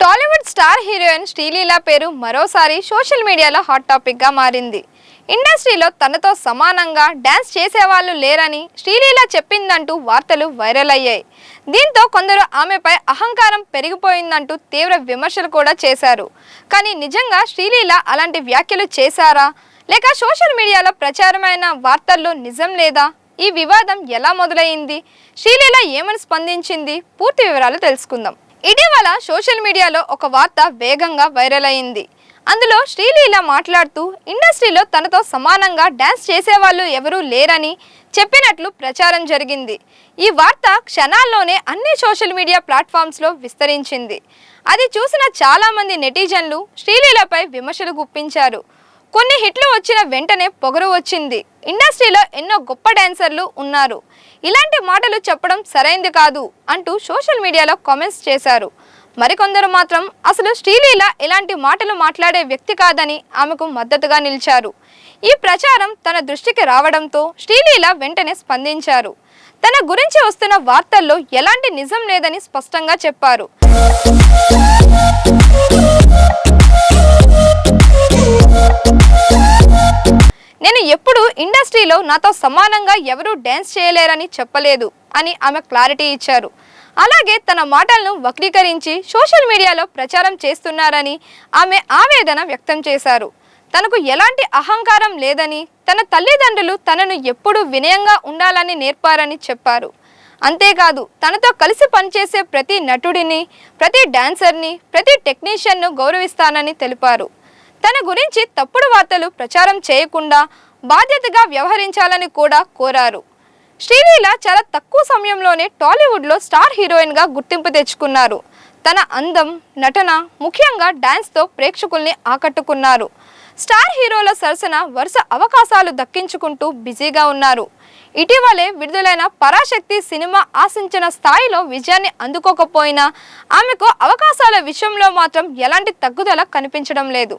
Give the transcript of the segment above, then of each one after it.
Tollywood star heroine Sreeleela పేరు మరోసారి social మీడియాలో హాట్ టాపిక్ గా మారింది. ఇండస్ట్రీలో తనతో సమానంగా డాన్స్ చేసేవాళ్ళు లేరని శ్రీలీల చెప్పిందంటూ వార్తలు వైరల్ అయ్యాయి. దీంతో కొందరు ఆమెపై అహంకారం పెరిగిపోయిందంటూ తీవ్ర విమర్శలు కూడా చేశారు. కానీ నిజంగా శ్రీలీల అలాంటి వ్యాఖ్యలు చేశారా, లేక సోషల్ మీడియాలో ప్రచారమైన వార్తల్లో నిజం లేదా? ఈ వివాదం ఎలా మొదలైంది, శ్రీలీల ఏమని స్పందించింది, పూర్తి వివరాలు తెలుసుకుందాం. ఇటీవల సోషల్ మీడియాలో ఒక వార్త వేగంగా వైరల్ అయింది. అందులో శ్రీలీల మాట్లాడుతూ ఇండస్ట్రీలో తనతో సమానంగా డాన్స్ చేసేవాళ్ళు ఎవరూ లేరని చెప్పినట్లు ప్రచారం జరిగింది. ఈ వార్త క్షణాల్లోనే అన్ని సోషల్ మీడియా ప్లాట్ఫామ్స్లో విస్తరించింది. అది చూసిన చాలామంది నెటిజన్లు శ్రీలీలపై విమర్శలు గుప్పించారు. కొన్ని హిట్లు వచ్చిన వెంటనే పొగరు వచ్చింది. ఇండస్ట్రీలో ఎన్నో గొప్ప డాన్సర్లు ఉన్నారు, ఇలాంటి మాటలు చెప్పడం సరైంది కాదు అంటూ సోషల్ మీడియాలో కామెంట్స్ చేశారు. మరికొందరు మాత్రం అసలు శ్రీలీల ఇలాంటి మాటలు మాట్లాడే వ్యక్తి కాదని ఆమెకు మద్దతుగా నిలిచారు. ఈ ప్రచారం తన దృష్టికి రావడంతో శ్రీలీల వెంటనే స్పందించారు. తన గురించి వస్తున్న వార్తల్లో ఎలాంటి నిజం లేదని స్పష్టంగా చెప్పారు. నేను ఎప్పుడు ఇండస్ట్రీలో నాతో సమానంగా ఎవరూ డాన్స్ చేయలేరని చెప్పలేదు అని ఆమె క్లారిటీ ఇచ్చారు. అలాగే తన మాటలను వక్రీకరించి సోషల్ మీడియాలో ప్రచారం చేస్తున్నారని ఆమె ఆవేదన వ్యక్తం చేశారు. తనకు ఎలాంటి అహంకారం లేదని, తన తల్లిదండ్రులు తనను ఎప్పుడూ వినయంగా ఉండాలని నేర్పారని చెప్పారు. అంతేకాదు తనతో కలిసి పనిచేసే ప్రతి నటుడిని, ప్రతి డాన్సర్ని, ప్రతి టెక్నీషియన్ను గౌరవిస్తానని తెలిపారు. తన గురించి తప్పుడు వార్తలు ప్రచారం చేయకుండా బాధ్యతగా వ్యవహరించాలని కూడా కోరారు. శ్రీలీల చాలా తక్కువ సమయంలోనే టాలీవుడ్లో స్టార్ హీరోయిన్గా గుర్తింపు తెచ్చుకున్నారు. తన అందం, నటన, ముఖ్యంగా డాన్స్తో ప్రేక్షకుల్ని ఆకట్టుకున్నారు. స్టార్ హీరోల సరసన వరుస అవకాశాలు దక్కించుకుంటూ బిజీగా ఉన్నారు. ఇటీవలే విడుదలైన పరాశక్తి సినిమా ఆశించిన స్థాయిలో విజయాన్ని అందుకోకపోయినా ఆమెకు అవకాశాల విషయంలో మాత్రం ఎలాంటి తగ్గుదల కనిపించడం లేదు.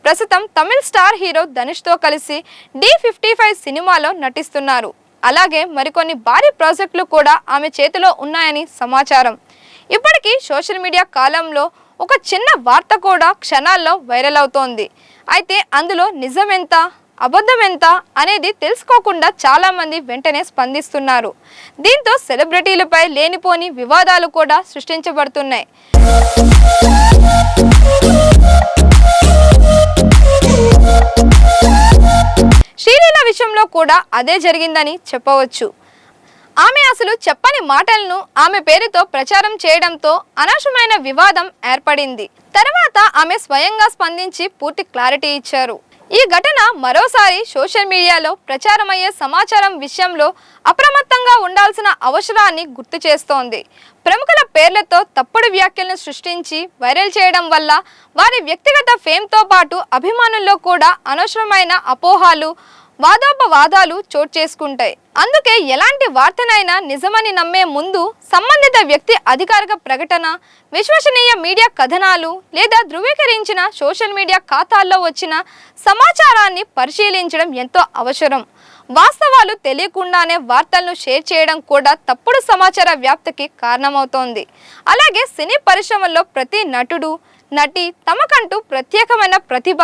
ప్రస్తుతం తమిళ స్టార్ హీరో ధనుష్తో కలిసి D55 సినిమాలో నటిస్తున్నారు. అలాగే మరికొన్ని భారీ ప్రాజెక్టులు కూడా ఆమె చేతిలో ఉన్నాయని సమాచారం. ఇప్పటికీ సోషల్ మీడియా కాలంలో ఒక చిన్న వార్త కూడా క్షణాల్లో వైరల్ అవుతోంది. అయితే అందులో నిజమెంత, అబద్ధం ఎంత అనేది తెలుసుకోకుండా చాలామంది వెంటనే స్పందిస్తున్నారు. దీంతో సెలబ్రిటీలపై లేనిపోని వివాదాలు కూడా సృష్టించబడుతున్నాయి. శ్రీలీల విషయంలో కూడా అదే జరిగిందని చెప్పవచ్చు. ఆమె అసలు చెప్పని మాటలను ఆమె పేరుతో ప్రచారం చేయడంతో అనవసరమైన వివాదం ఏర్పడింది. తర్వాత ఆమె స్వయంగా స్పందించి పూర్తి క్లారిటీ ఇచ్చారు. ఈ ఘటన మరోసారి సోషల్ మీడియాలో ప్రచారమయ్యే సమాచారం విషయంలో అప్రమత్తంగా ఉండాల్సిన అవసరాన్ని గుర్తు చేస్తోంది. ప్రముఖుల పేర్లతో తప్పుడు వ్యాఖ్యలను సృష్టించి వైరల్ చేయడం వల్ల వారి వ్యక్తిగత ఫేమ్తో పాటు అభిమానుల్లో కూడా అనవసరమైన అపోహలు, వాదోపవాదాలు చోటు చేసుకుంటాయి. అందుకే ఎలాంటి వార్తనైనా నిజమని నమ్మే ముందు సంబంధిత వ్యక్తి అధికారిక ప్రకటన, విశ్వసనీయ మీడియా కథనాలు లేదా ధృవీకరించిన సోషల్ మీడియా ఖాతాల్లో వచ్చిన సమాచారాన్ని పరిశీలించడం ఎంతో అవసరం. వాస్తవాలు తెలియకుండానే వార్తలను షేర్ చేయడం కూడా తప్పుడు సమాచార వ్యాప్తికి కారణమవుతోంది. అలాగే సినీ పరిశ్రమల్లో ప్రతి నటుడు, నటి తమకంటూ ప్రత్యేకమైన ప్రతిభ,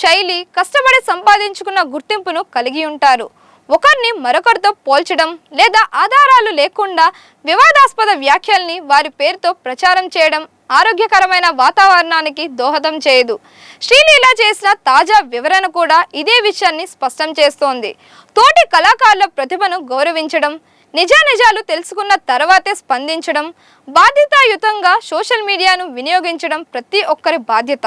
శైలి, కష్టపడి సంపాదించుకున్న గుర్తింపును కలిగి ఉంటారు. ఒకరిని మరొకరితో పోల్చడం లేదా ఆధారాలు లేకుండా వివాదాస్పద వ్యాఖ్యల్ని వారి పేరుతో ప్రచారం చేయడం ఆరోగ్యకరమైన వాతావరణానికి దోహదం చేయదు. శ్రీలీల చేసిన తాజా వివరణ కూడా ఇదే విషయాన్ని స్పష్టం చేస్తోంది. తోటి కళాకారుల ప్రతిభను గౌరవించడం, నిజానిజాలు తెలుసుకున్న తర్వాతే స్పందించడం, బాధ్యతాయుతంగా సోషల్ మీడియాను వినియోగించడం ప్రతి ఒక్కరి బాధ్యత.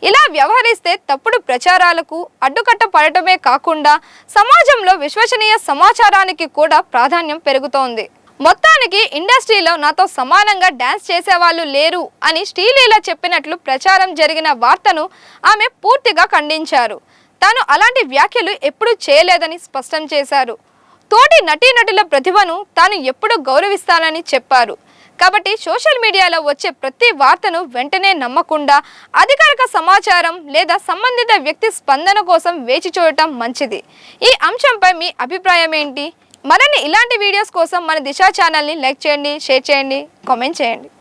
ఇలా వ్యవహరిస్తే తప్పుడు ప్రచారాలకు అడ్డుకట్ట పడటమే కాకుండా సమాజంలో విశ్వసనీయ సమాచారానికి కూడా ప్రాధాన్యం పెరుగుతోంది. మొత్తానికి ఇండస్ట్రీలో నాతో సమానంగా డాన్స్ చేసేవాళ్ళు లేరు అని శ్రీలీల చెప్పినట్లు ప్రచారం జరిగిన వార్తను ఆమె పూర్తిగా ఖండించారు. తాను అలాంటి వ్యాఖ్యలు ఎప్పుడూ చేయలేదని స్పష్టం చేశారు. తోటి నటీనటుల ప్రతిభను తాను ఎప్పుడూ గౌరవిస్తానని చెప్పారు. కాబట్టి సోషల్ మీడియాలో వచ్చే ప్రతి వార్తను వెంటనే నమ్మకుండా అధికారిక సమాచారం లేదా సంబంధిత వ్యక్తి స్పందన కోసం వేచి చూడటం మంచిది. ఈ అంశంపై మీ అభిప్రాయం ఏంటి? మరిన్ని ఇలాంటి వీడియోస్ కోసం మన దిశ ఛానల్ని లైక్ చేయండి, షేర్ చేయండి, కామెంట్ చేయండి.